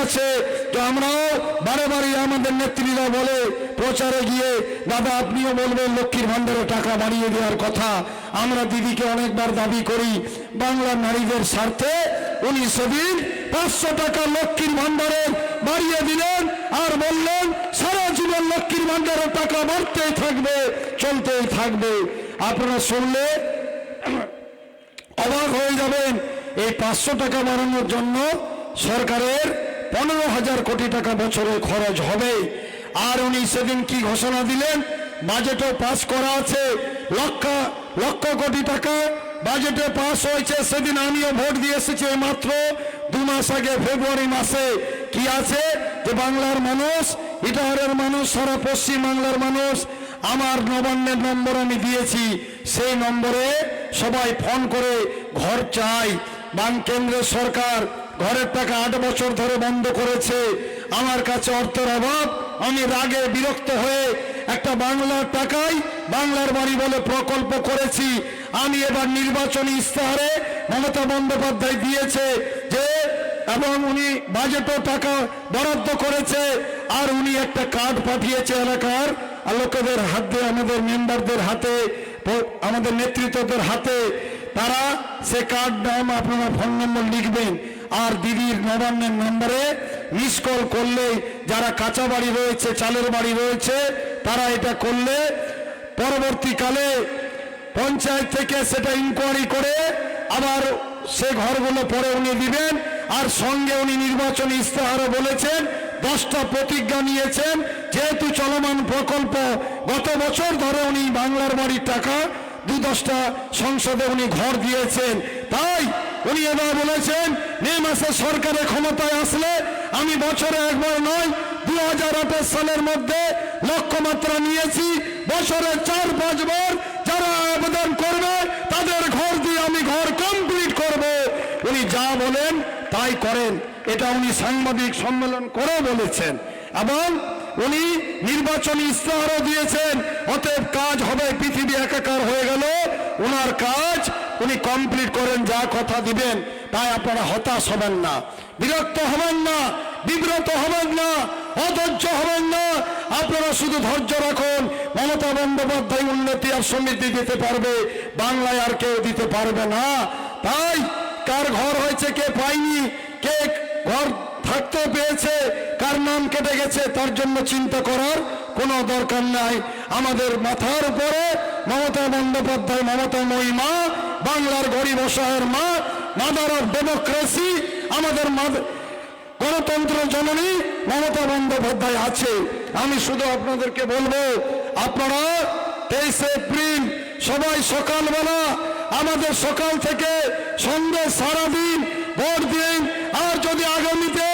আছে। তো আমরাও বারে বারে আমাদের নেত্রীরা বলে প্রচারে গিয়ে, দাদা আপনিও বলবেন লক্ষ্মীর ভাণ্ডারে টাকা বাড়িয়ে দেওয়ার কথা। আমরা দিদিকে অনেকবার দাবি করি, বাংলার নারীদের স্বার্থে উনি সেদিন 500 টাকা লক্ষ্মীর ভাণ্ডারে বাড়িয়ে দিলেন আর বললেন সারা জীবন লক্ষ্মীর ভাণ্ডারের টাকা বাড়তেই থাকবে, চলতেই থাকবে। আপনারা শুনলে অবাক হয়ে যাবেন। এই 500 টাকা বাড়ানোর জন্য সরকারের 15,000 কোটি টাকা বছরে খরচ হবে। আর উনি সেদিন কি ঘোষণা দিলেন, বাজেটও পাস করা আছে, লক্ষ লক্ষ কোটি টাকা বাজেটে পাস হয়েছে। সেদিন আমিও ভোট দিয়ে এসেছি মাত্র 2 মাস আগে, ফেব্রুয়ারি মাসে। কি আছে যে বাংলার মানুষ, ইটাহারের মানুষ, সারা পশ্চিম বাংলার মানুষ, আমার নবান্নের নম্বর আমি দিয়েছি, সেই নম্বরে সবাই ফোন করে ঘর চাই। কেন্দ্রের সরকার ঘরের টাকা 8 বছর ধরে বন্ধ করেছে। আমার কাছে অর্থের অভাব, আমি রাগে বিরক্ত হয়ে একটা বাংলার টাকায় বাংলার বাড়ি বলে প্রকল্প করেছি। আমি এবার নির্বাচনী ইস্তাহারে মমতা বন্দ্যোপাধ্যায় দিয়েছে যে, এবং উনি বাজেটও টাকা বরাদ্দ করেছে। আর উনি একটা কার্ড পাঠিয়েছে এলাকার লোকেদের হাতে, আমাদের মেম্বারদের হাতে, আমাদের নেতৃত্বদের হাতে। তারা সে কার্ড নাম আপনারা ফোন নম্বর লিখবেন, আর দিদির নবান্নের নম্বরে মিস কল করলে যারা কাঁচা বাড়ি রয়েছে, চালের বাড়ি রয়েছে, তারা এটা করলে পরবর্তীকালে পঞ্চায়েত থেকে সেটা ইনকোয়ারি করে আবার সে ঘরগুলো পরে উনি দিবেন। আর সঙ্গে উনি নির্বাচনী ইস্তাহারে বলেছেন, 10টা প্রতিজ্ঞা নিয়েছেন, যেহেতু চলমান প্রকল্প, গত বছর ধরে উনি বাংলার বাড়ির টাকা 2-10টা সংসদে উনি ঘর দিয়েছেন। তাই উনি এবার বলেছেন, মে মাসে সরকারের ক্ষমতায় আসলে আমি বছরে একবার নয় 2028 সালের মধ্যে লক্ষ্যমাত্রা নিয়েছি, বছরে 4-5 বার যারা আবেদন করবে তাদের ঘর দিয়ে আমি ঘর কমপ্লিট করব। উনি যা বলেন তাই করেন, এটা উনি সাংবাদিক সম্মেলন করে বলেছেন। এবং উনি নির্বাচনী ইস্তাহারও দিয়েছেন, অতএব কাজ হবে, পৃথিবী একাকার হয়ে গেল, ওনার কাজ উনি কমপ্লিট করেন, যা কথা দিবেন। তাই আপনারা হতাশ হবেন না, বিরক্ত হবেন না, বিব্রত হবেন না, অধৈর্য হবেন না। আপনারা শুধু ধৈর্য রাখুন। মমতা বন্দ্যোপাধ্যায় উন্নতি আর সমৃদ্ধি দিতে পারবে, বাংলায় আর কেউ দিতে পারবে না। তাই কার ঘর হয়েছে কে পায়নি, কে ঘর থাকতে পেয়েছে, কার নাম কেটে গেছে, তার জন্য চিন্তা করার কোনো দরকার নাই। আমাদের মাথার উপরে মমতা বন্দ্যোপাধ্যায়, মমতাময়ী মা, বাংলার গরিব অসহায়ের মা, মাদার অফ ডেমোক্রেসি, আমাদের গণতন্ত্র জননী মমতা বন্দ্যোপাধ্যায় আছে। আমি শুধু আপনাদেরকে বলবো, আপনারা 23 এপ্রিল সবাই সকালবেলা আমাদের সকাল থেকে সন্ধ্যে সারাদিন ভোট দিন। আর যদি আগামীতে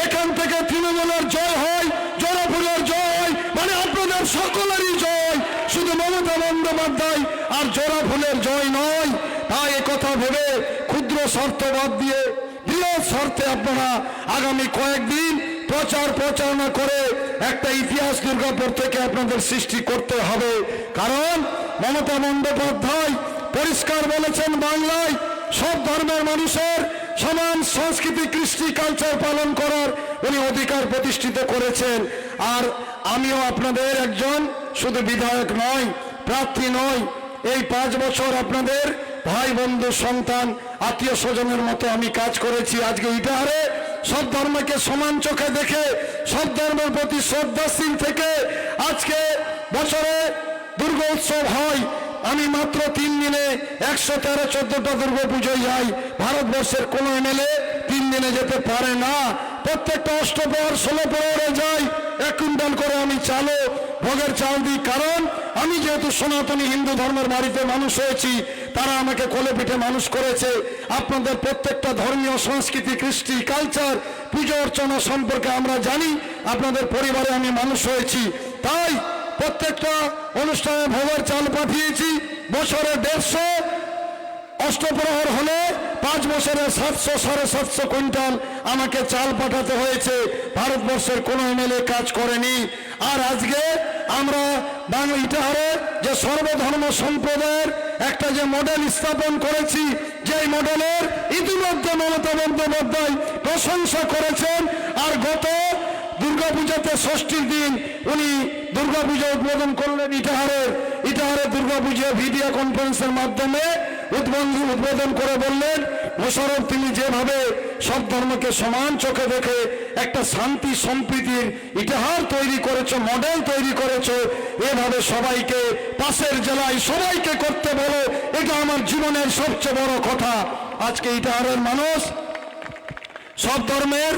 এখান থেকে তৃণমূলের জয় হয়, জোড়াফুলের জয় হয়, মানে আপনাদের সকলেরই জয়, শুধু মমতা বন্দ্যোপাধ্যায় আর জোড়াফুলের জয় নয়। তাই কথা ভেবে ক্ষুদ্র স্বার্থ বাদ দিয়ে বৃহৎ স্বার্থে আপনারা আগামী কয়েকদিন প্রচার প্রচারণা করে একটা ইতিহাস দুর্গাপুর থেকে আপনাদের সৃষ্টি করতে হবে। কারণ মমতা বন্দ্যোপাধ্যায় পরিষ্কার বলেছেন, বাংলায় সব ধর্মের মানুষের সমান সংস্কৃতি, কৃষ্টি, কালচার পালন করার উনি অধিকার প্রতিষ্ঠিত করেছেন। আর আমিও আপনাদের একজন শুধু বিধায়ক নয়, প্রার্থী নয়, এই 5 বছর আপনাদের ভাই বন্ধু সন্তান আত্মীয় স্বজনের মতো আমি কাজ করেছি। আজকে ইটাহারে সব ধর্মকে সমান চোখে দেখে, সব ধর্মের প্রতি শ্রদ্ধাশীল থেকে আজকে বছরে দুর্গা উৎসব হয়। আমি মাত্র 3 দিনে 113-14টা দুর্গা পুজোয় যাই। ভারতবর্ষের কোনো এমএলএ 3 দিনে যেতে পারে না। প্রত্যেকটা অষ্টপ্রহর 16 প্রহরে যাই, 1 কুইন্টাল করে আমি চালও ভোগের চাল দিই। কারণ আমি যেহেতু সনাতনী হিন্দু ধর্মের বাড়িতে মানুষ হয়েছি, তারা আমাকে কোলে পিঠে মানুষ করেছে। আপনাদের প্রত্যেকটা ধর্মীয় সংস্কৃতি, কৃষ্টি, কালচার, পুজো অর্চনা সম্পর্কে আমরা জানি। আপনাদের পরিবারে আমি মানুষ হয়েছি, তাই প্রত্যেকটা অনুষ্ঠানে ভোগের চাল পাঠিয়েছি। বছরে 150 অষ্টপ্রহর হলে 5 বছরে 700-750 কুইন্টাল আমাকে চাল পাঠাতে হয়েছে। ভারতবর্ষের কোনো এমএলএ কাজ করেনি। আর আজকে আমরা বাংলা ইটাহারে যে সর্বধর্ম সম্প্রদায়ের একটা যে মডেল স্থাপন করেছি, যেই মডেলের ইতিমধ্যে মমতা বন্দ্যোপাধ্যায় প্রশংসা করেছেন। আর গত দুর্গাপূজাতে ষষ্ঠীর দিন উনি দুর্গাপূজা উদ্বোধন করলেন ইটাহারে দুর্গাপূজা ভিডিও কনফারেন্সের মাধ্যমে উদ্বোধন করে বললেন, মোশাররফ তুমি যেভাবে সব ধর্মকে সমান চোখে দেখে একটা শান্তি সম্প্রীতির ইতিহাস তৈরি করেছো, মডেল তৈরি করেছো, এভাবে সবাইকে পাশের জেলায় সবাইকে করতে বলো। এটা আমার জীবনের সবচেয়ে বড় কথা। আজকে ইতিহাসের মানুষ সব ধর্মের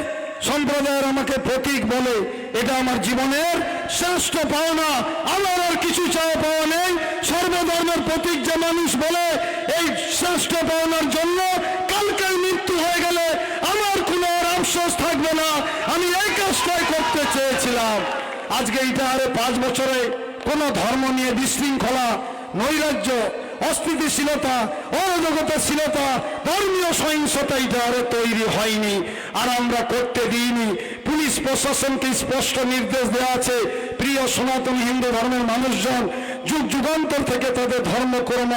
সম্প্রদায়ের আমাকে প্রতীক বলে, এটা আমার জীবনের শ্রেষ্ঠ পাওনা। আমার আর কিছু চাওয়া পাওয়া নেই। সর্বধর্মের প্রতীক যে মানুষ বলে, এই শ্রেষ্ঠ পাওনার জন্য কালকের মৃত্যু হয়ে গেলে আমার কোনো আর আফসোস থাকবে না। আমি এই কাজটাই করতে চেয়েছিলাম। আজকে ইটাহারে 5 বছরে কোনো ধর্ম নিয়ে বিশৃঙ্খলা, নৈরাজ্য, অস্থিতিশীলতা, অরাজকতাশীলতা, ধর্মীয় সহিংসতা ইটাহারে তৈরি হয়নি, আর আমরা করতে দিইনি। পুলিশ প্রশাসনকে স্পষ্ট নির্দেশ দেওয়া আছে, প্রিয় সনাতন হিন্দু ধর্মের মানুষজন যুগ যুগান্তর থেকে তাদের ধর্মকর্ম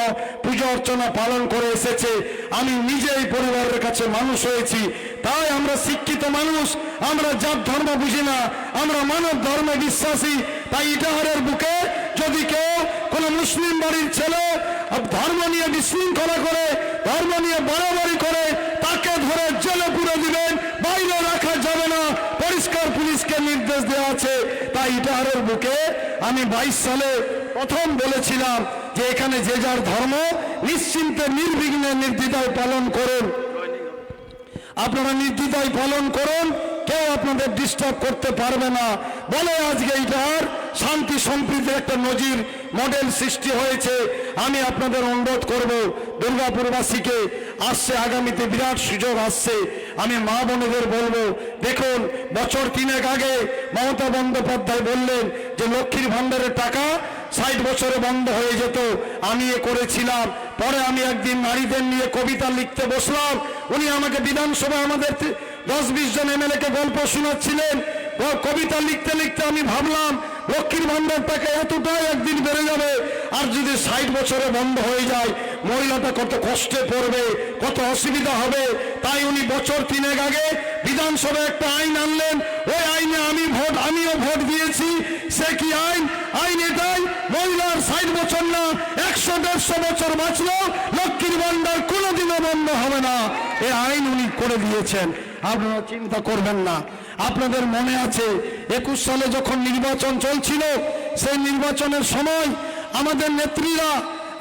পূজা অর্চনা পালন করে এসেছে। আমি নিজেই পরিবারের কাছে মানুষ হয়েছি, তাই আমরা শিক্ষিত মানুষ, আমরা জাত ধর্ম বুঝি না, আমরা মানব ধর্মে বিশ্বাসী। তাই ইটাহারের বুকে যদি কেউ কোনো মুসলিম বাড়ির ছেলে ধর্ম নিয়ে বিশৃঙ্খলা করে, ধর্ম নিয়ে বাড়াবাড়ি করে, তাকে ধরে জেলে পুরে দিবেন, বাইরে রাখা যাবে না, পরিষ্কার পুলিশকে নির্দেশ দেওয়া আছে। তাই ইটাহারের বুকে আমি 22 সালে প্রথম বলেছিলাম যে এখানে যে যার ধর্ম নিশ্চিন্তে নির্বিঘ্নে নির্দ্বিধায় পালন করুন, আপনারা নির্দ্বিধায় পালন করুন, কেউ আপনাদের ডিস্টার্ব করতে পারবে না বলে আজকে ইটাহার শান্তি সম্প্রীতির একটা নজির মডেল সৃষ্টি হয়েছে। আমি আপনাদের অনুরোধ করব, দুর্গাপুরবাসীকে আসছে আগামীতে বিরাট সুযোগ আসছে। আমি মা বোনেদের বলবো, দেখুন বছর 3 আগে মমতা বন্দ্যোপাধ্যায় বললেন যে লক্ষ্মীর ভাণ্ডারের টাকা 60 বছরে বন্ধ হয়ে যেত, আমি এ করেছিলাম। পরে আমি একদিন নারীদের নিয়ে কবিতা লিখতে বসলাম, উনি আমাকে বিধানসভায় আমাদের 10-20 জন এমএলএ কে গল্প শোনাচ্ছিলেন। কবিতা লিখতে লিখতে আমি ভাবলাম লক্ষ্মীর ভাণ্ডার টাকা এতটাই একদিন বেড়ে যাবে, আর যদি 60 বছরে বন্ধ হয়ে যায় মহিলাটা কত কষ্টে পড়বে, কত অসুবিধা হবে। তাই উনি বছর 3 আগে বিধানসভায় একটা আইন আনলেন, ওই আইনে আমিও ভোট দিয়েছি। সে কি আইন? আইন এটাই, মহিলার 60 বছর না 100-150 বছর বাঁচলো লক্ষ্মীর ভাণ্ডার কোনোদিনও বন্ধ হবে না। এই আইন উনি করে দিয়েছেন, আপনারা চিন্তা করবেন না। আপনাদের মনে আছে 21 সালে যখন নির্বাচন চলছিল, সেই নির্বাচনের সময় আমাদের নেত্রীরা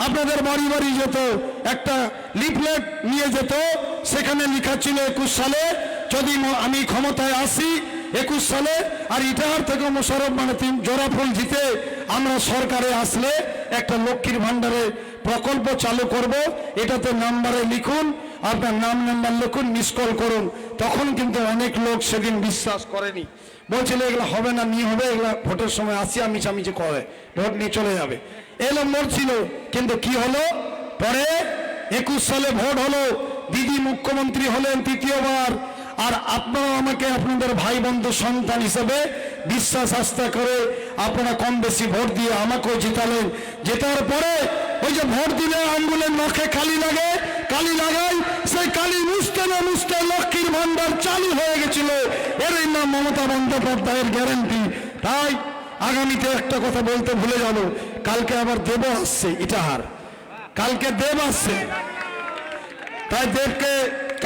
আপনাদের বাড়ি বাড়ি যেত, একটা লিফলেট নিয়ে যেত, সেখানে লেখা ছিল 21 সালে যদি আমি ক্ষমতায় আসি 21 সালে আর ইটাহার থেকে মোশাররফ মানে 3 জোড়া ফুল জিতে আমরা সরকারে আসলে একটা লক্ষ্মীর ভাণ্ডারে প্রকল্প চালু করব, এটাতে নাম্বারে লিখুন, আপনার নাম্বার লিখুন, মিস কল করুন। তখন কিন্তু অনেক লোক সেদিন বিশ্বাস করেনি, বলছিল এগুলো হবে না, নিয়ে হবে, এগুলা ভোটের সময় আসিয়া মিছামিছি করে ভোট নিয়ে চলে যাবে, এই নম্বর ছিল। কিন্তু কি হলো, পরে 21 সালে ভোট হলো, দিদি মুখ্যমন্ত্রী হলেন 3য়-বার, আর আপনারা আমাকে আপনাদের ভাই বন্ধু সন্তান হিসেবে বিশ্বাস আস্থা করে আপনারা কম বেশি ভোট দিয়ে আমাকেও জিতালেন। জেতার পরে ওই যে ভোট দিলে আঙ্গুলের নখে কালি লাগে, কালি লাগাই, সেই কালি মুছতে না মুছতে লক্ষ্মীর ভাণ্ডার চালু হয়ে গেছিল। এরই নাম মমতা বন্দ্যোপাধ্যায়ের গ্যারান্টি। তাই আগামীতে একটা কথা বলতে ভুলে যাব, কালকে আবার দেব আসছে ইটাহার, কালকে দেব আসছে। তাই দেবকে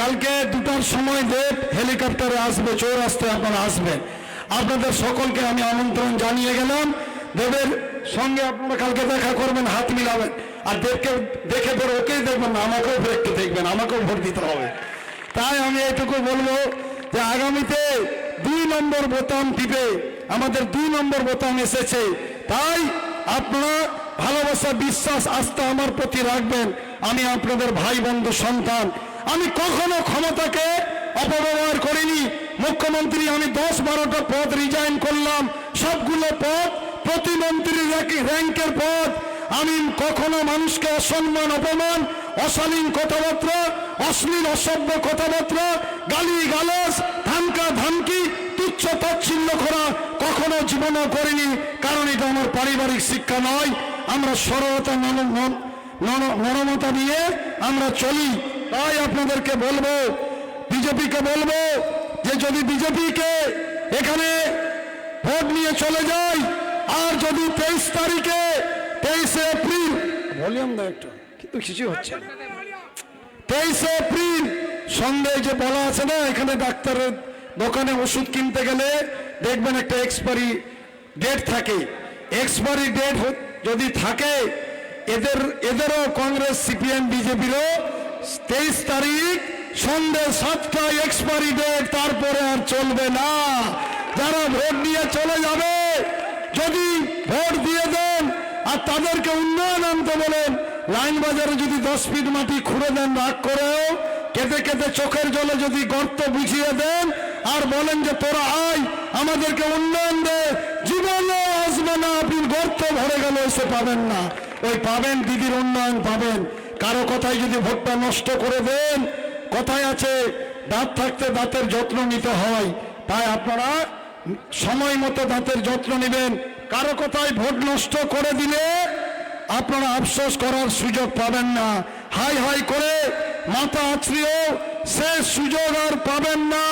কালকে 2টার সময় দেব হেলিকপ্টারে আসবে, চৌরাস্তায় আপনারা আসবেন। আপনাদের সকলকে আমি আমন্ত্রণ জানিয়ে গেলাম। দেবের সঙ্গে আপনারা কালকে দেখা করবেন, হাত মিলাবেন, আর দেবকে দেখে পরে ওকেই দেখবেন না, আমাকেও একটু দেখবেন, আমাকেও ভোট দিতে হবে। তাই আমি এইটুকু বলবো যে আগামীতে 2 নম্বর বোতাম টিপে আমাদের 2 নম্বর বোতাম এসেছে। তাই আপনারা ভালোবাসা, বিশ্বাস, আস্থা আমার প্রতি রাখবেন। আমি আপনাদের ভাই বন্ধু সন্তান, আমি কখনো ক্ষমতাকে অপব্যবহার করিনি। মুখ্যমন্ত্রী আমি 10-12টা পদ রিজাইন করলাম, সবগুলো পদ প্রতিমন্ত্রীর র্যাঙ্কের পদ। আমি কখনো মানুষকে অসম্মান, অপমান, অশালীন কথাবার্তা, অশ্লীল অসভ্য কথাবার্তা, গালি গালাজ, ধামকা ধামকি, তুচ্ছ তাচ্ছিল্য করা কখনো জীবনও করিনি, কারণ এটা আমার পারিবারিক শিক্ষা নয়। আমরা সরলতা, নরমতা নিয়ে আমরা চলি। তাই আপনাদেরকে বলবো, বিজেপিকে বলবো যে যদি বিজেপিকে এখানে ভোট নিয়ে চলে যায়, আর যদি 23 তারিখে 23 এপ্রিল, ভলিউম দাও একটু, কিন্তু কিছু হচ্ছে না, 23 এপ্রিল সন্ধ্যে যে বলা আছে না, এখানে ডাক্তারের দোকানে ওষুধ কিনতে গেলে দেখবেন একটা এক্সপায়ারি ডেট থাকে। এক্সপায়ারি ডেট যদি থাকে, এদেরও কংগ্রেস, সিপিএম, বিজেপিরও 23 তারিখ সন্ধ্যে 7টায় এক্সপায়ারি ডেট, তারপরে আর চলবে না। যারা ভোট নিয়ে চলে যাবে, যদি ভোট দিয়ে দেন আর তাদেরকে উন্নয়ন আনতে বলেন, লাইন বাজারে যদি 10 ফিট মাটি খুঁড়ে দেন, রাগ করেও কেঁদে কেঁদে চোখের জলে যদি গর্ত বুঝিয়ে দেন আর বলেন যে তোরা আয় আমাদেরকে উন্নয়ন দে, জীবনে আসবে না, আপনি গর্ত ভরে গেল এসে পাবেন না। ওই পাবেন দিদির উন্নয়ন পাবেন। কারো কথায় যদি ভোটটা নষ্ট করে দেন, কথায় আছে দাঁত থাকতে দাঁতের যত্ন নিতে হয়, তাই আপনারা সময় মতো দাঁতের যত্ন নেবেন। কারো কথায় ভোট নষ্ট করে দিলে আপনারা আফসোস করার সুযোগ পাবেন না। হাই হাই করে মাথা আছড়িয়েও সে সুযোগ আর পাবেন না।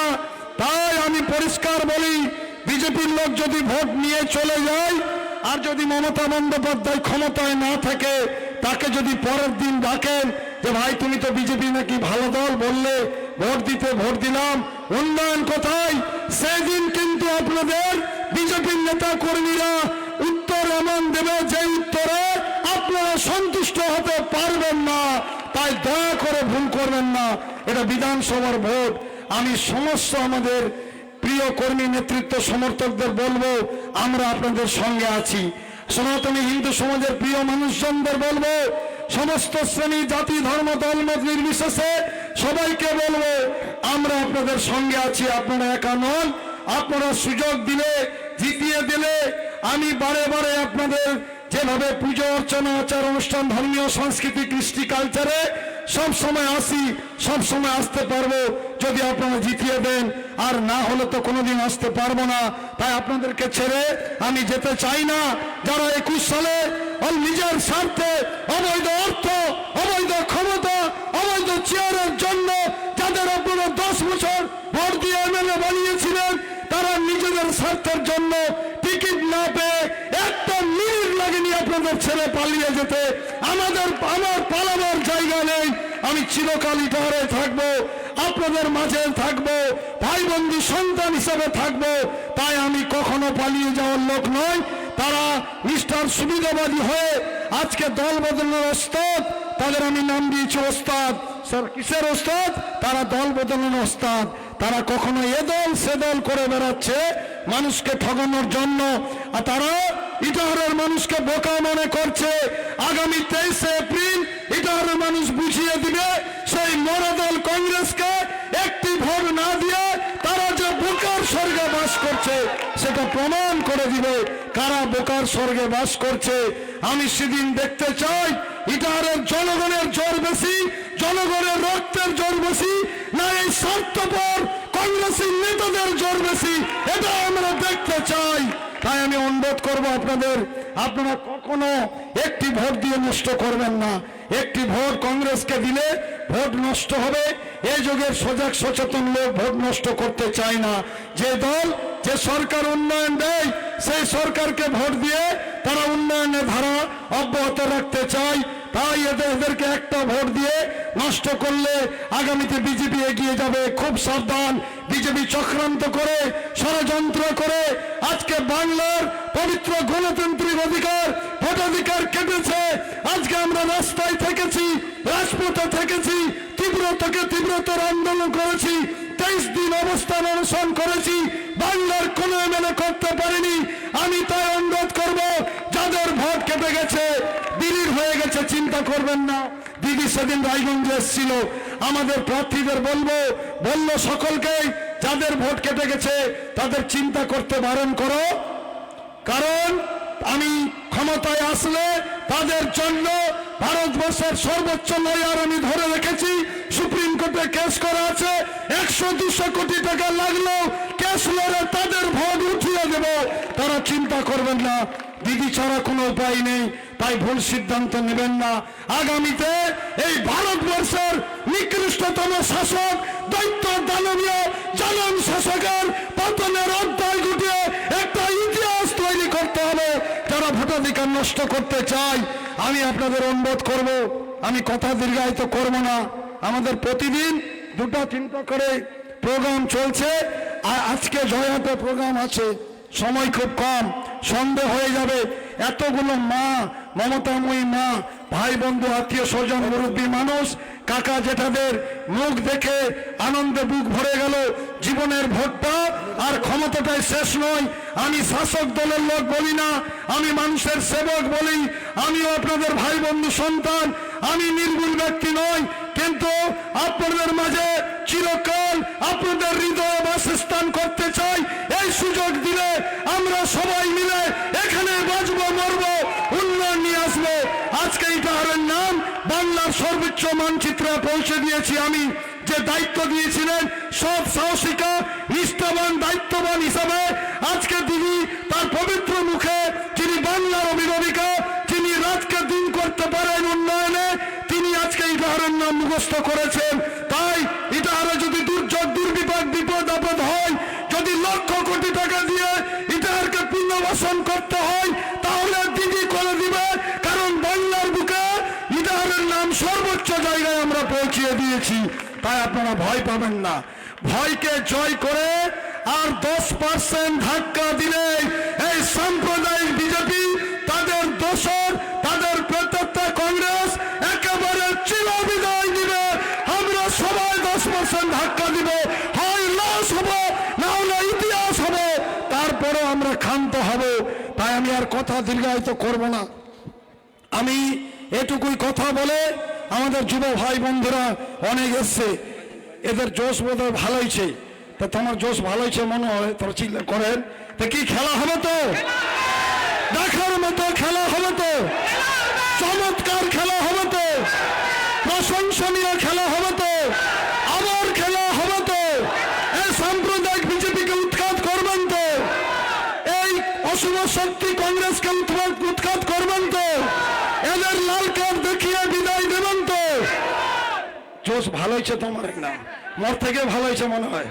তাই আমি পরিষ্কার বলি, বিজেপির লোক যদি ভোট নিয়ে চলে যায়, আর যদি মমতা বন্দ্যোপাধ্যায় ক্ষমতায় না থাকে, তাকে যদি পরের দিন ডাকেন যে ভাই তুমি তো বিজেপি নাকি ভালো দল বললে, ভোট দিতে ভোট দিলাম, উন্নয়ন কোথায়, সেদিন কিন্তু আপনাদের বিজেপির নেতা কর্মীরা উত্তর এমন দেবে যে উত্তরে আপনারা সন্তুষ্ট হতে পারবেন না। তাই দয়া করে ভুল করবেন না, এটা বিধানসভার ভোট। আমি সমস্ত আমাদের প্রিয় কর্মী নেতৃত্ব সমর্থকদের বলবো, আমরা আপনাদের সঙ্গে আছি। সনাতনী হিন্দু সমাজের প্রিয় মানুষজনদের বলবো, সমস্ত শ্রেণী, জাতি, ধর্ম, দলমত নির্বিশেষে সবাইকে বলবো, আমরা আপনাদের সঙ্গে আছি। আপনারা একা নন, আপনারা সুযোগ দিলে, জিতিয়ে দিলে আমি বারে বারে আপনাদের যেভাবে পুজো অর্চনা, আচার অনুষ্ঠান, ধর্মীয় সংস্কৃতি, কৃষ্টি, কালচারে সব সময় আসি, সব সময় আসতে পারবো যদি আপনারা জিতিয়ে দেন, আর না হলে তো কোনোদিন আসতে পারবো না। তাই আপনাদেরকে ছেড়ে আমি যেতে চাই না। যারা 21 সালে নিজের স্বার্থে অবৈধ অর্থ, অবৈধ ক্ষমতা, অবৈধ চেয়ারের জন্য যাদের আপনারা 10 বছর ভোট দিয়ে এমএলএ বানিয়েছিলেন, তারা নিজেদের স্বার্থের জন্য টিকিট না পেয়ে একটা মিনিট লাগেনি আপনাদের ছেড়ে পালিয়ে যেতে। আমার পালাবার জায়গা নেই। আমি চিরকাল ইটাহারে থাকবো, আপনাদের মাঝে থাকবো, ভাই বন্ধু সন্তান হিসেবে থাকবো। তাই আমি কখনো পালিয়ে যাওয়ার লোক নয়। তারা নিষ্ঠার সুবিধাবাদী হয়ে আজকে দল বদলের ওস্তাদ, তাদের আমি নাম দিয়েছি ওস্তাদ। স্যার কিসের ওস্তাদ? তারা দল বদলের ওস্তাদ। তারা কখনো এ দল সে দল করে বেড়াচ্ছে মানুষকে ঠগানোর জন্য, আর তারা ইটাহারের মানুষকে বোকা মনে করছে। আগামী 23 এপ্রিল ইটাহারের মানুষ বুঝিয়ে দিবে, সেই মরা দল কংগ্রেসকে একটি ভোট না দিয়ে তারা যে বোকার স্বর্গে বাস করছে সেটা প্রমাণ করে দিবে কারা বোকার স্বর্গে বাস করছে। আমি সেদিন দেখতে চাই ইটাহারের জনগণের জোর বেশি, জনগণের রক্তের জোর বেশি, না এই স্বার্থপর কংগ্রেসী নেতাদের জোর বেশি, এটা আমরা দেখতে চাই। তাই আমি অনুরোধ করবো আপনাদের, আপনারা কখনো একটি ভোট দিয়ে নষ্ট করবেন না। একটি ভোট কংগ্রেসকে দিলে ভোট নষ্ট হবে। এই যুগের সজাগ সচেতন লোক ভোট নষ্ট করতে চায় না। যে দল, যে সরকার উন্নয়ন দেয়, সেই সরকারকে ভোট দিয়ে তারা উন্নয়নের ধারা অব্যাহত রাখতে চায়। তাই এদেরকে একটা ভোট দিয়ে নষ্ট করলে আগামীতে বিজেপি এগিয়ে যাবে। খুব সাবধান, বিজেপি চক্রান্ত করে, ষড়যন্ত্র করে আজকে বাংলার পবিত্র গণতান্ত্রিক অধিকার, ভোটাধিকার কেটেছে। আজকে আমরা রাস্তায় থেকেছি, রাজপথে থেকেছি, তীব্র থেকে তীব্রতর আন্দোলন করেছি, 23 দিন অবস্থান অনশন করেছি, বাংলার কোনো এমএলএ করতে পারেনি। আমি তাই অনুরোধ করব, যাদের ভোট কেটে গেছে, বিলীন হয়ে গেছে, চিন্তা করবেন না। দিদি সেদিন রায়গঞ্জে এসেছিল, আমাদের প্রার্থীদের বললো সকলকেই, যাদের ভোট কেটে গেছে তাদের চিন্তা করতে বারণ করো, কারণ আমি ক্ষমতায় আসলে তাদের জন্য ভারতবর্ষের সর্বোচ্চ লয়ার আমি ধরে রেখেছি। সুপ্রিম কোর্টে কেস করা আছে, 100-200 কোটি টাকা লাগলেও কেস লড়ে তাদের ভোট উঠিয়ে দেব। তারা চিন্তা করবেন না, দিদি ছাড়া কোনো উপায় নেই। তাই ভুল সিদ্ধান্ত নেবেন না। আগামীতে এই ভারতবর্ষের নিকৃষ্টতম শাসক, দৈত্য দানবীয় জালেম শাসকের পতনের অধ্যায় স্পষ্ট করতে চাই, আমি আপনাদের অনুরোধ করব, আমি কথা দীর্ঘায়িত করব না। আমাদের প্রতিদিন 2-3টা করে প্রোগ্রাম চলছে, আর আজকে জয়হাটে প্রোগ্রাম আছে, সময় খুব কম, সন্দেহ হয়ে যাবে। এতগুলো মা, মমতাময়ী মা, ভাই বন্ধু, আত্মীয় স্বজন, মুরব্বী মানুষ, কাকা জেঠাদের মুখ দেখে আনন্দে বুক ভরে গেল। জীবনের ভোটটা আর ক্ষমতাটাই শেষ নয়। আমি শাসক দলের লোক বলি না, আমি মানুষের সেবক বলি। আমিও আপনাদের ভাই বন্ধু সন্তান, আমি নির্ভুল ব্যক্তি নই, কিন্তু আপনাদের মাঝে চিরকাল আপনাদের হৃদয়ে বাসস্থান করতে চাই। এই সুযোগ দিলে আমরা সবাই মিলে এখানে বাঁচবো, মরবো, উন্নয়ন নিয়ে আসবো। আজকে ইটাহারের নাম বাংলার সর্বোচ্চ মানচিত্রে পৌঁছে দিয়েছি আমি। যে দায়িত্ব দিয়েছিলেন সব সাহসিকা, নিষ্ঠাবান, দায়িত্ববান হিসাবে আজকে তিনি তার পবিত্র মুখে, যিনি বাংলার অভিভাবিকা, যিনি রাতকে দিন করতে পারেন উন্নয়নে, তিনি আজকে ইটাহারের নাম মুখস্থ করেছেন। তাই ইটাহারে যদি দুর্যোগ, দুর্বিপাক, বিপদ আপদ হয়, যদি লক্ষ কোটি টাকা দিয়ে ইটাহারকে পুনর্বাসন করতে হয়, তাহলে দিদি করে দিবে। কারণ বাংলার বুকে ইটাহারের নাম সর্বোচ্চ জায়গায় আমরা পৌঁছিয়ে দিয়েছি। তাই আপনারা ভয় পাবেন না। ভয়কে জয় করে আর 10% ধাক্কা দিলে এই সাম্প্রদায়িক বিজেপি, তাদের দোসর, তাদের প্রত্যেকটা কংগ্রেস একেবারে চিরবিদায় দিবে। আমরা সবাই 10% ধাক্কা দিব, হয় লস হবো, না হলে ইতিহাস হবে, তারপরে আমরা ক্ষান্ত হব। তাই আমি আর কথা দীর্ঘায়িত করব না। আমি এটুকুই কথা বলে, আমাদের যুব ভাই বন্ধুরা অনেক এসছে, এদের জোশ বোধ হয় ভালো হয়েছে। তা তোমার জোশ ভালো হয়েছে মনে হয়, তোরা চিন্তা করেন। তা কি খেলা হবে তো? দেখার মতো খেলা হবে তো? চমৎকার খেলা হবে তো? প্রশংসনীয় খেলা হবে তো? আবার খেলা হবে তো? এই সাম্প্রদায়িক বিজেপিকে উৎখাত করবেন তো? এই অশুভ শক্তি কংগ্রেসকে উৎখাত করবেন তো? এদের লাল কার্ড দেখিয়ে বিদায় দেবেন তো? জোশ ভালো হয়েছে তোমার, না মোর থেকে ভালো হয়েছে মনে হয়।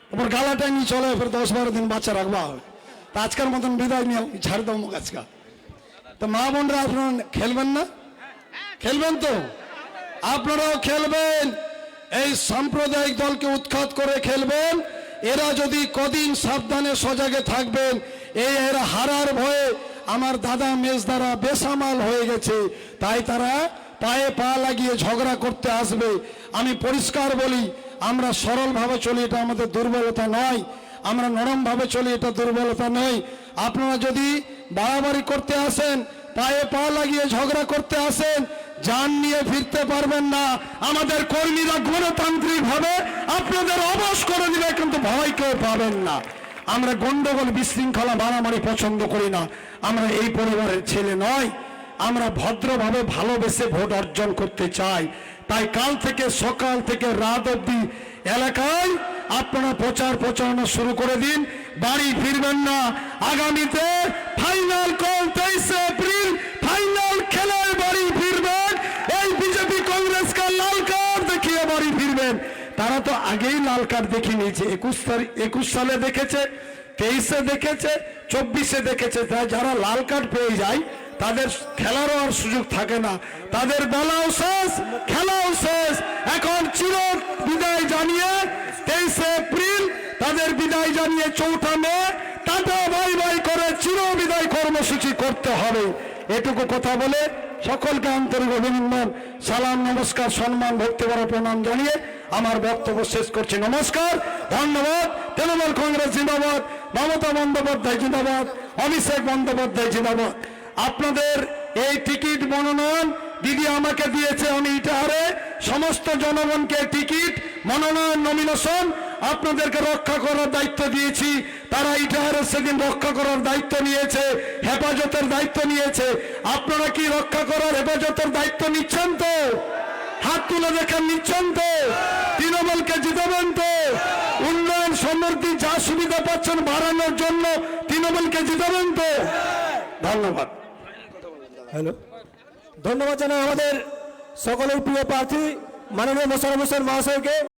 তোমার গালাটাই নিয়ে চলে, ফের 10-12 দিন বাচ্চা রাখবা হবে। তা আজকের মতন বিদায় নিয়ে ছাড় দাও মুখ আজকা। তো মা বোনরা আপনারা খেলবেন না? খেলবেন তো? আপনারাও খেলবেন, এই সাম্প্রদায়িক দলকে উৎখাত করে খেলবেন। এরা যদি কদিন সাবধানে সজাগে থাকবেন, এরা হারার ভয়ে আমার দাদা মেজদারা বেসামাল হয়ে গেছে, তাই তারা পায়ে পা লাগিয়ে ঝগড়া করতে আসবে। আমি পরিষ্কার বলি, আমরা সরলভাবে চলি, এটা আমাদের দুর্বলতা নয়। আমরা নরমভাবে চলি, এটা দুর্বলতা নয়। আপনারা যদি বাড়াবাড়ি করতে আসেন, পায়ে পা লাগিয়ে ঝগড়া করতে আসেন, জান নিয়ে ফিরতে পারবেন না। আমাদের কর্মীরা গণতান্ত্রিক ভাবে আপনাদের অবশ করে দিবে, কিন্তু ভয় কেউ পাবেন না। আমরা গন্ডগোল, বিশৃঙ্খলা, মারামারি পছন্দ করি না। আমরা এই পরিবারের ছেলে নয়। আমরা ভদ্রভাবে ভালোবেসে ভোট অর্জন করতে চাই। তাই কাল থেকে সকাল থেকে রাত অবধি এলাকায় আপনারা প্রচার প্রচারণা শুরু করে দিন। বাড়ি ফিরবেন না। আগামীতে ফাইনাল কল 23 এপ্রিল, ফাইনাল খেলায় বাড়ি ফিরবেন। এই বিজেপি কংগ্রেসকে লাল কার্ড দেখিয়ে বাড়ি ফিরবেন। তারা তো আগেই লাল কার্ড দেখে নিয়েছে, 21 সালে দেখেছে, 23-এ দেখেছে, 24-এ দেখেছে। তাই যারা লাল কার্ড পেয়ে যায় তাদের খেলারও আর সুযোগ থাকে না, তাদের বেলাও শেষ, খেলাও শেষ। এখন চির বিদায় জানিয়ে 23 এপ্রিল তাদের বিদায় জানিয়ে 4 মে টাটা বাই বাই করে চির বিদায় কর্মসূচি করতে হবে। এটুকু কথা বলে সকলকে আন্তরিক অভিনন্দন, সালাম, নমস্কার, সম্মান, ভক্তি ভরা প্রণাম জানিয়ে আমার বক্তব্য শেষ করছি। নমস্কার, ধন্যবাদ। তৃণমূল কংগ্রেস জিন্দাবাদ, মমতা বন্দ্যোপাধ্যায় জিন্দাবাদ, অভিষেক বন্দ্যোপাধ্যায় জিন্দাবাদ। আপনাদের এই টিকিট মনোনয়ন দিদি আমাকে দিয়েছে। আমি ইটাহারে সমস্ত জনগণকে টিকিট, মনোনয়ন, নমিনেশন আপনাদেরকে রক্ষা করার দায়িত্ব দিয়েছি। তারা ইটাহারে সেদিন রক্ষা করার দায়িত্ব নিয়েছে, হেফাজতের দায়িত্ব নিয়েছে। আপনারা কি রক্ষা করার, হেফাজতের দায়িত্ব নিচ্ছেন তো? হাত তুলে দেখেন, নিচ্ছেন তো? তৃণমূলকে জিতাবেন তো? উন্নয়ন, সমৃদ্ধি, যা সুবিধা পাচ্ছেন বাড়ানোর জন্য তৃণমূলকে জিতাবেন তো? ধন্যবাদ। হ্যালো, ধন্যবাদ জানাই আমাদের সকলের প্রিয় প্রার্থী মাননীয় মোশাররফ হোসেন মহাশয়কে।